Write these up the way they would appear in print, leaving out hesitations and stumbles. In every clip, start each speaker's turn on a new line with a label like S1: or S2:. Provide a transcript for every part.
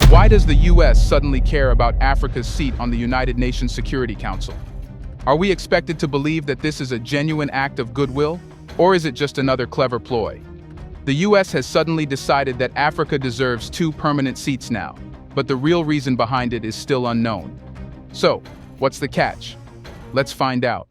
S1: Why does the US suddenly care about Africa's seat on the United Nations Security Council? Are we expected to believe that this is a genuine act of goodwill, or is it just another clever ploy? The US has suddenly decided that Africa deserves 2 permanent seats now, but the real reason behind it is still unknown. So, what's the catch? Let's find out.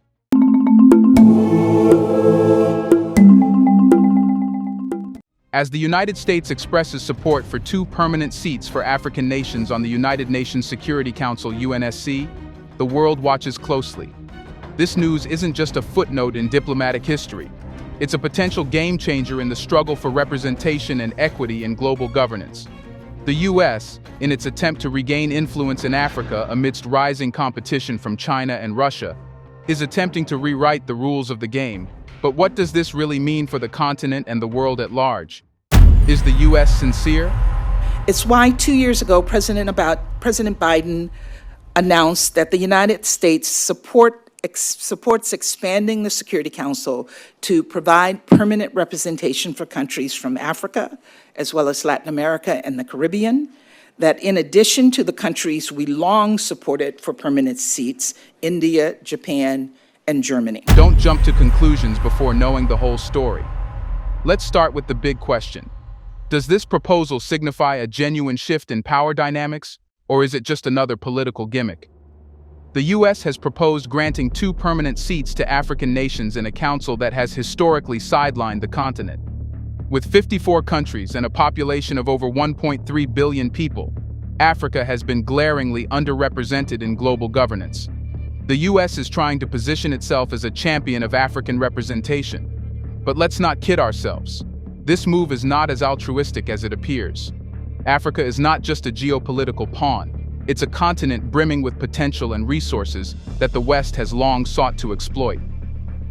S1: As the United States expresses support for 2 permanent seats for African nations on the United Nations Security Council (UNSC), the world watches closely. This news isn't just a footnote in diplomatic history. It's a potential game-changer in the struggle for representation and equity in global governance. The US, in its attempt to regain influence in Africa amidst rising competition from China and Russia, is attempting to rewrite the rules of the game. But what does this really mean for the continent and the world at large? Is the US sincere?
S2: It's why 2 years ago, President Biden announced that the United States supports expanding the Security Council to provide permanent representation for countries from Africa, as well as Latin America and the Caribbean, that in addition to the countries we long supported for permanent seats, India, Japan, and Germany.
S1: Don't jump to conclusions before knowing the whole story. Let's start with the big question. Does this proposal signify a genuine shift in power dynamics, or is it just another political gimmick? The US has proposed granting 2 permanent seats to African nations in a council that has historically sidelined the continent. With 54 countries and a population of over 1.3 billion people, Africa has been glaringly underrepresented in global governance. The US is trying to position itself as a champion of African representation. But let's not kid ourselves. This move is not as altruistic as it appears. Africa is not just a geopolitical pawn. It's a continent brimming with potential and resources that the West has long sought to exploit.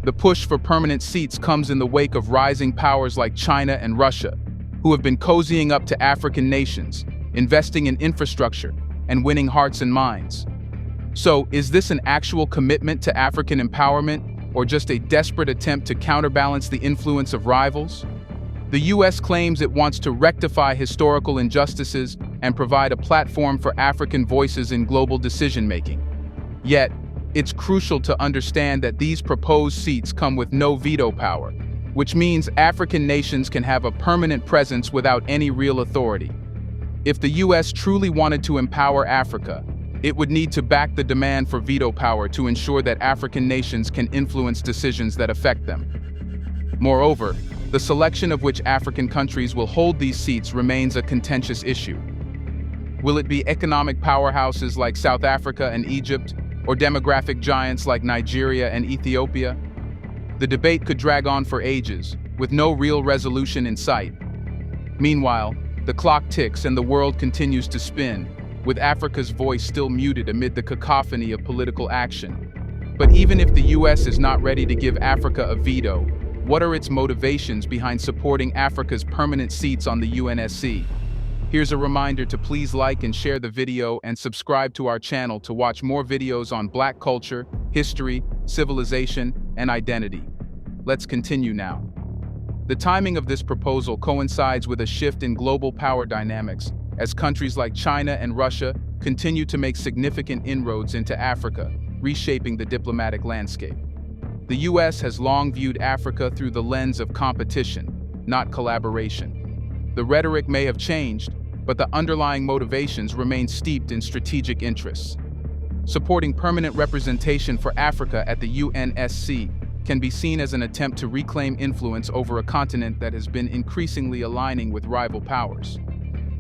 S1: The push for permanent seats comes in the wake of rising powers like China and Russia, who have been cozying up to African nations, investing in infrastructure, and winning hearts and minds. So, is this an actual commitment to African empowerment, or just a desperate attempt to counterbalance the influence of rivals? The US claims it wants to rectify historical injustices and provide a platform for African voices in global decision-making. Yet, it's crucial to understand that these proposed seats come with no veto power, which means African nations can have a permanent presence without any real authority. If the US truly wanted to empower Africa, it would need to back the demand for veto power to ensure that African nations can influence decisions that affect them. Moreover, the selection of which African countries will hold these seats remains a contentious issue. Will it be economic powerhouses like South Africa and Egypt, or demographic giants like Nigeria and Ethiopia? The debate could drag on for ages, with no real resolution in sight. Meanwhile, the clock ticks and the world continues to spin, with Africa's voice still muted amid the cacophony of political action. But even if the US is not ready to give Africa a veto, what are its motivations behind supporting Africa's permanent seats on the UNSC? Here's a reminder to please like and share the video and subscribe to our channel to watch more videos on Black culture, history, civilization, and identity. Let's continue now. The timing of this proposal coincides with a shift in global power dynamics as countries like China and Russia continue to make significant inroads into Africa, reshaping the diplomatic landscape. The US has long viewed Africa through the lens of competition, not collaboration. The rhetoric may have changed, but the underlying motivations remain steeped in strategic interests. Supporting permanent representation for Africa at the UNSC can be seen as an attempt to reclaim influence over a continent that has been increasingly aligning with rival powers.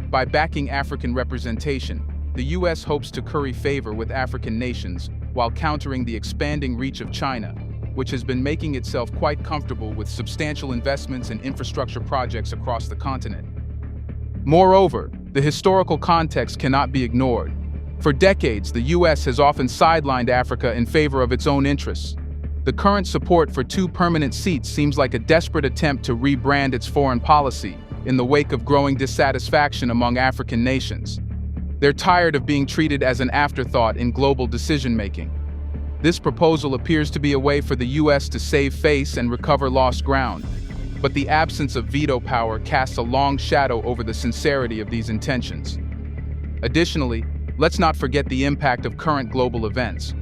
S1: By backing African representation, the US hopes to curry favor with African nations while countering the expanding reach of China, which has been making itself quite comfortable with substantial investments in infrastructure projects across the continent. Moreover, the historical context cannot be ignored. For decades, the US has often sidelined Africa in favor of its own interests. The current support for 2 permanent seats seems like a desperate attempt to rebrand its foreign policy in the wake of growing dissatisfaction among African nations. They're tired of being treated as an afterthought in global decision-making. This proposal appears to be a way for the US to save face and recover lost ground. But the absence of veto power casts a long shadow over the sincerity of these intentions. Additionally, let's not forget the impact of current global events.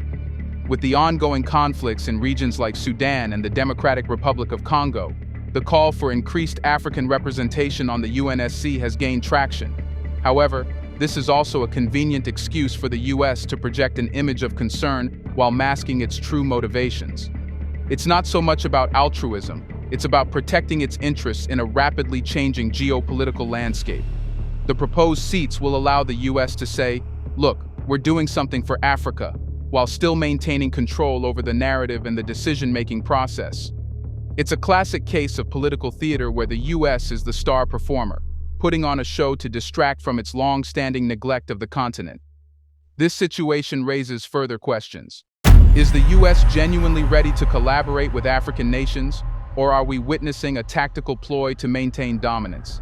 S1: With the ongoing conflicts in regions like Sudan and the Democratic Republic of Congo, the call for increased African representation on the UNSC has gained traction. However, this is also a convenient excuse for the US to project an image of concern while masking its true motivations. It's not so much about altruism, it's about protecting its interests in a rapidly changing geopolitical landscape. The proposed seats will allow the US to say, "Look, we're doing something for Africa," while still maintaining control over the narrative and the decision-making process. It's a classic case of political theater where the US is the star performer, putting on a show to distract from its long-standing neglect of the continent. This situation raises further questions. Is the US genuinely ready to collaborate with African nations, or are we witnessing a tactical ploy to maintain dominance?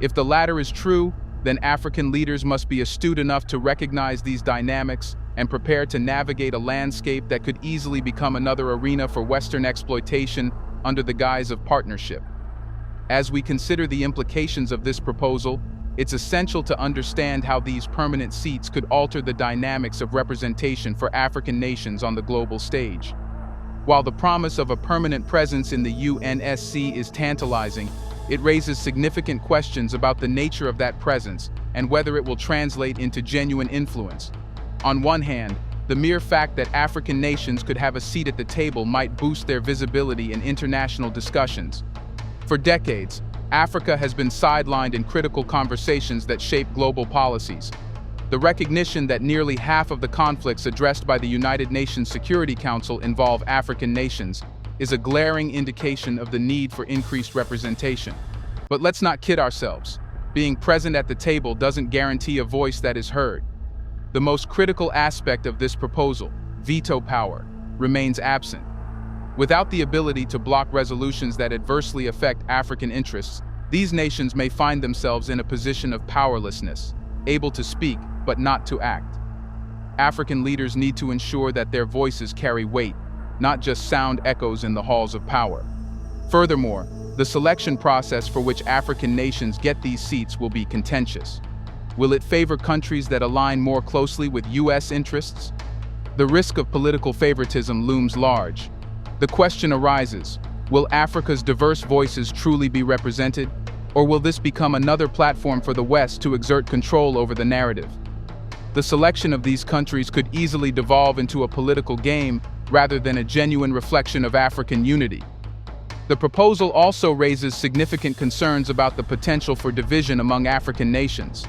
S1: If the latter is true, then African leaders must be astute enough to recognize these dynamics and prepare to navigate a landscape that could easily become another arena for Western exploitation under the guise of partnership. As we consider the implications of this proposal, it's essential to understand how these permanent seats could alter the dynamics of representation for African nations on the global stage. While the promise of a permanent presence in the UNSC is tantalizing, it raises significant questions about the nature of that presence and whether it will translate into genuine influence. On one hand, the mere fact that African nations could have a seat at the table might boost their visibility in international discussions. For decades, Africa has been sidelined in critical conversations that shape global policies. The recognition that nearly half of the conflicts addressed by the United Nations Security Council involve African nations is a glaring indication of the need for increased representation. But let's not kid ourselves. Being present at the table doesn't guarantee a voice that is heard. The most critical aspect of this proposal, veto power, remains absent. Without the ability to block resolutions that adversely affect African interests, these nations may find themselves in a position of powerlessness, able to speak but not to act. African leaders need to ensure that their voices carry weight, not just sound echoes in the halls of power. Furthermore, the selection process for which African nations get these seats will be contentious. Will it favor countries that align more closely with US interests? The risk of political favoritism looms large. The question arises, will Africa's diverse voices truly be represented, or will this become another platform for the West to exert control over the narrative? The selection of these countries could easily devolve into a political game rather than a genuine reflection of African unity. The proposal also raises significant concerns about the potential for division among African nations.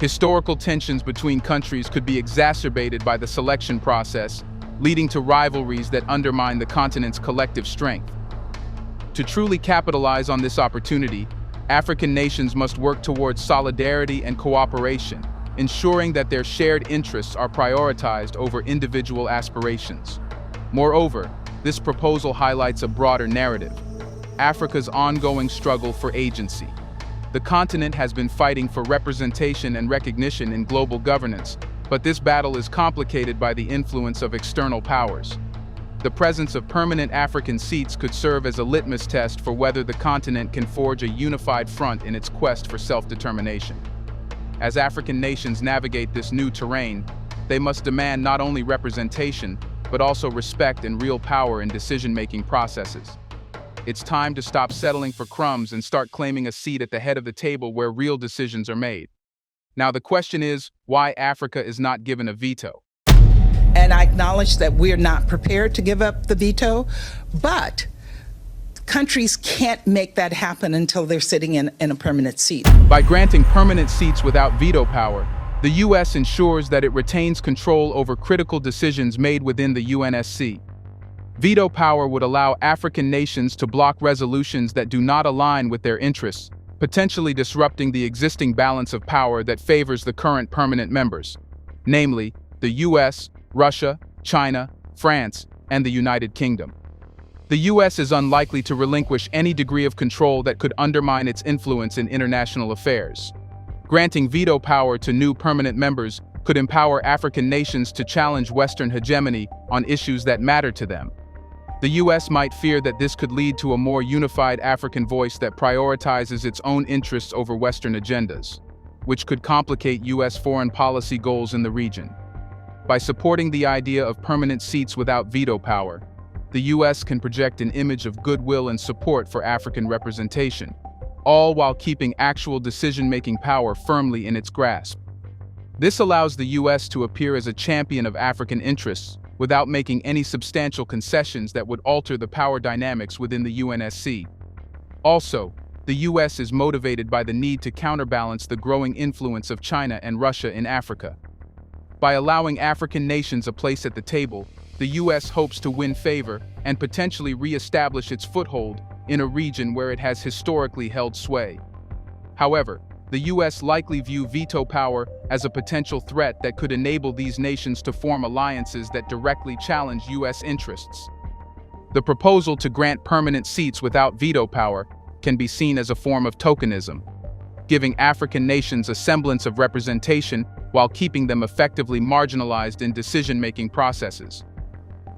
S1: Historical tensions between countries could be exacerbated by the selection process, leading to rivalries that undermine the continent's collective strength. To truly capitalize on this opportunity, African nations must work towards solidarity and cooperation, ensuring that their shared interests are prioritized over individual aspirations. Moreover, this proposal highlights a broader narrative: Africa's ongoing struggle for agency. The continent has been fighting for representation and recognition in global governance, but this battle is complicated by the influence of external powers. The presence of permanent African seats could serve as a litmus test for whether the continent can forge a unified front in its quest for self-determination. As African nations navigate this new terrain, they must demand not only representation, but also respect and real power in decision-making processes. It's time to stop settling for crumbs and start claiming a seat at the head of the table where real decisions are made. Now the question is, why Africa is not given a veto?
S2: And I acknowledge that we're not prepared to give up the veto, but countries can't make that happen until they're sitting in a permanent seat.
S1: By granting permanent seats without veto power, the US ensures that it retains control over critical decisions made within the UNSC. Veto power would allow African nations to block resolutions that do not align with their interests, potentially disrupting the existing balance of power that favors the current permanent members, namely the US, Russia, China, France, and the United Kingdom. The US is unlikely to relinquish any degree of control that could undermine its influence in international affairs. Granting veto power to new permanent members could empower African nations to challenge Western hegemony on issues that matter to them. The US might fear that this could lead to a more unified African voice that prioritizes its own interests over Western agendas. which could complicate U.S. foreign policy goals in the region. By supporting the idea of permanent seats without veto power, the U.S. can project an image of goodwill and support for African representation, all while keeping actual decision-making power firmly in its grasp. This allows the U.S. to appear as a champion of African interests without making any substantial concessions that would alter the power dynamics within the UNSC. Also, the U.S. is motivated by the need to counterbalance the growing influence of China and Russia in Africa. By allowing African nations a place at the table, the U.S. hopes to win favor and potentially re-establish its foothold in a region where it has historically held sway. However, the U.S. likely view veto power as a potential threat that could enable these nations to form alliances that directly challenge U.S. interests. The proposal to grant permanent seats without veto power can be seen as a form of tokenism, giving African nations a semblance of representation while keeping them effectively marginalized in decision-making processes.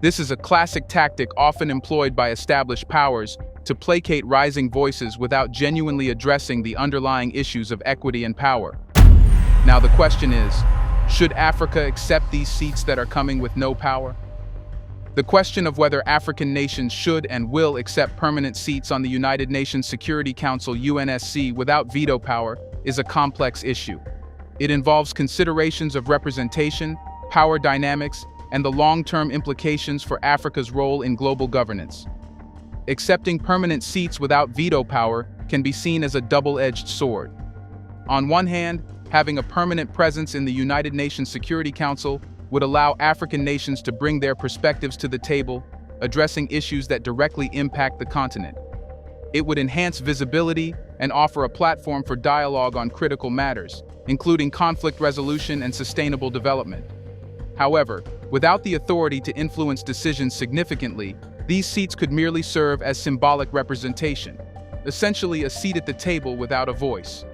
S1: This is a classic tactic often employed by established powers to placate rising voices without genuinely addressing the underlying issues of equity and power. Now the question is, should Africa accept these seats that are coming with no power? The question of whether African nations should and will accept permanent seats on the United Nations Security Council (UNSC) without veto power is a complex issue. It involves considerations of representation, power dynamics, and the long-term implications for Africa's role in global governance. Accepting permanent seats without veto power can be seen as a double-edged sword. On one hand, having a permanent presence in the United Nations Security Council would allow African nations to bring their perspectives to the table, addressing issues that directly impact the continent. It would enhance visibility and offer a platform for dialogue on critical matters, including conflict resolution and sustainable development. However, without the authority to influence decisions significantly, these seats could merely serve as symbolic representation, essentially a seat at the table without a voice.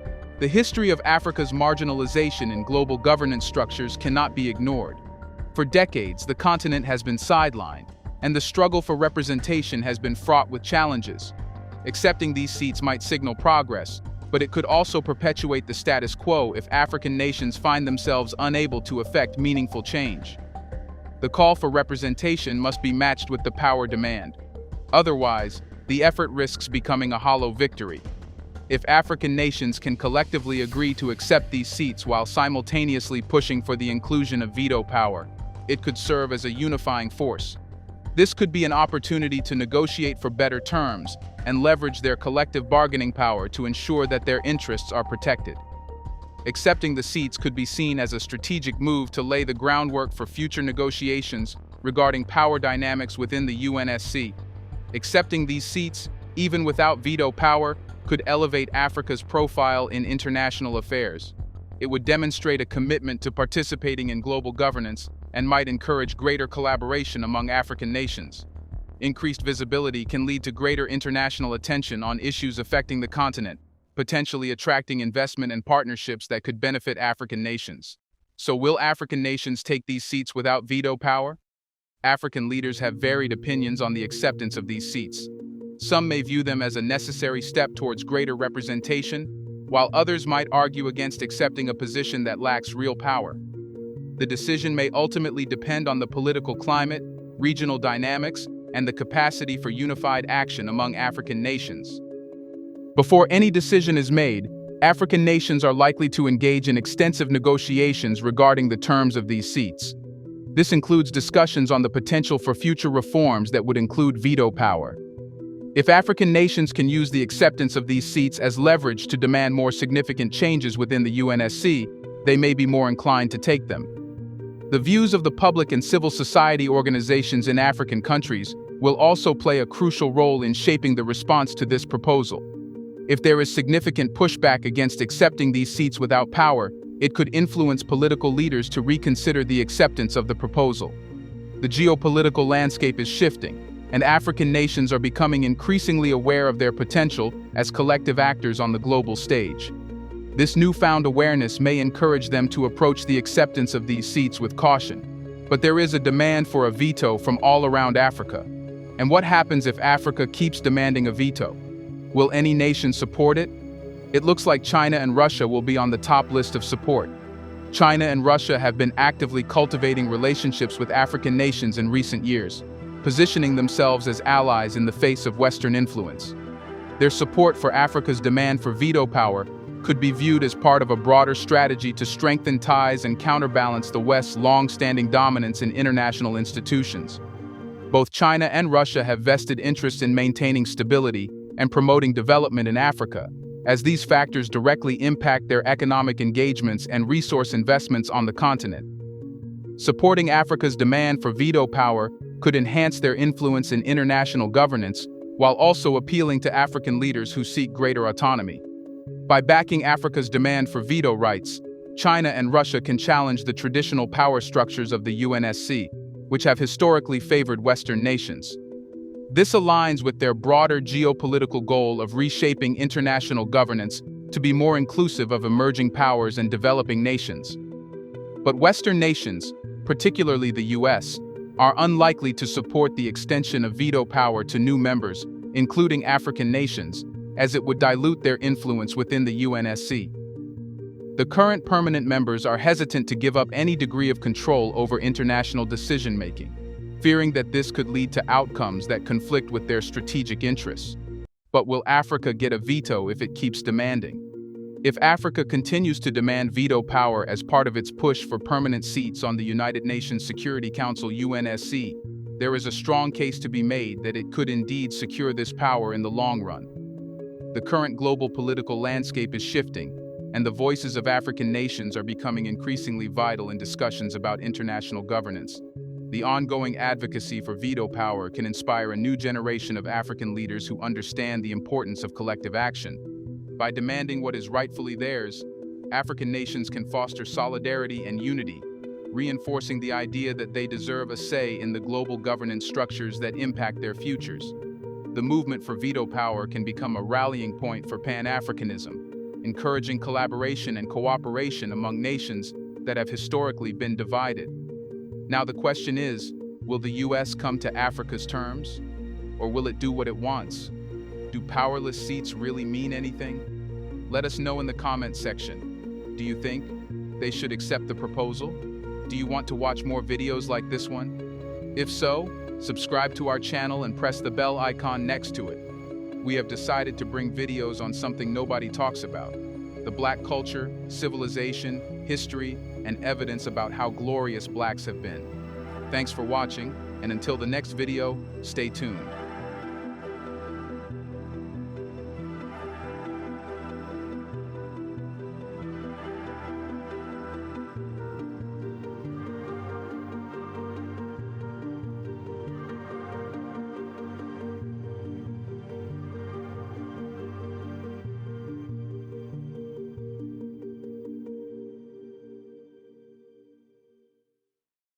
S1: The history of Africa's marginalization in global governance structures cannot be ignored. For decades, the continent has been sidelined, and the struggle for representation has been fraught with challenges. Accepting these seats might signal progress, but it could also perpetuate the status quo if African nations find themselves unable to effect meaningful change. The call for representation must be matched with the power demand. Otherwise, the effort risks becoming a hollow victory. If African nations can collectively agree to accept these seats while simultaneously pushing for the inclusion of veto power, it could serve as a unifying force. This could be an opportunity to negotiate for better terms and leverage their collective bargaining power to ensure that their interests are protected. Accepting the seats could be seen as a strategic move to lay the groundwork for future negotiations regarding power dynamics within the UNSC. Accepting these seats, even without veto power, could elevate Africa's profile in international affairs. It would demonstrate a commitment to participating in global governance and might encourage greater collaboration among African nations. Increased visibility can lead to greater international attention on issues affecting the continent, potentially attracting investment and partnerships that could benefit African nations. So will African nations take these seats without veto power? African leaders have varied opinions on the acceptance of these seats. Some may view them as a necessary step towards greater representation, while others might argue against accepting a position that lacks real power. The decision may ultimately depend on the political climate, regional dynamics, and the capacity for unified action among African nations. Before any decision is made, African nations are likely to engage in extensive negotiations regarding the terms of these seats. This includes discussions on the potential for future reforms that would include veto power. If African nations can use the acceptance of these seats as leverage to demand more significant changes within the UNSC, they may be more inclined to take them. The views of the public and civil society organizations in African countries will also play a crucial role in shaping the response to this proposal. If there is significant pushback against accepting these seats without power, it could influence political leaders to reconsider the acceptance of the proposal. The geopolitical landscape is shifting, and African nations are becoming increasingly aware of their potential as collective actors on the global stage. This newfound awareness may encourage them to approach the acceptance of these seats with caution. But there is a demand for a veto from all around Africa. And what happens if Africa keeps demanding a veto? Will any nation support it? It looks like China and Russia will be on the top list of support. China and Russia have been actively cultivating relationships with African nations in recent years, positioning themselves as allies in the face of Western influence. Their support for Africa's demand for veto power could be viewed as part of a broader strategy to strengthen ties and counterbalance the West's long-standing dominance in international institutions. Both China and Russia have vested interests in maintaining stability and promoting development in Africa, as these factors directly impact their economic engagements and resource investments on the continent. Supporting Africa's demand for veto power could enhance their influence in international governance, while also appealing to African leaders who seek greater autonomy. By backing Africa's demand for veto rights, China and Russia can challenge the traditional power structures of the UNSC, which have historically favored Western nations. This aligns with their broader geopolitical goal of reshaping international governance to be more inclusive of emerging powers and developing nations. But Western nations, particularly the US, are unlikely to support the extension of veto power to new members, including African nations, as it would dilute their influence within the UNSC. The current permanent members are hesitant to give up any degree of control over international decision-making, fearing that this could lead to outcomes that conflict with their strategic interests. But will Africa get a veto if it keeps demanding? If Africa continues to demand veto power as part of its push for permanent seats on the United Nations Security Council (UNSC), there is a strong case to be made that it could indeed secure this power in the long run. The current global political landscape is shifting, and the voices of African nations are becoming increasingly vital in discussions about international governance. The ongoing advocacy for veto power can inspire a new generation of African leaders who understand the importance of collective action. By demanding what is rightfully theirs, African nations can foster solidarity and unity, reinforcing the idea that they deserve a say in the global governance structures that impact their futures. The movement for veto power can become a rallying point for Pan-Africanism, encouraging collaboration and cooperation among nations that have historically been divided. Now the question is, will the US come to Africa's terms? Or will it do what it wants? Do powerless seats really mean anything? Let us know in the comments section. Do you think they should accept the proposal? Do you want to watch more videos like this one? If so, subscribe to our channel and press the bell icon next to it. We have decided to bring videos on something nobody talks about: the Black culture, civilization, history, and evidence about how glorious Blacks have been. Thanks for watching, and until the next video, stay tuned.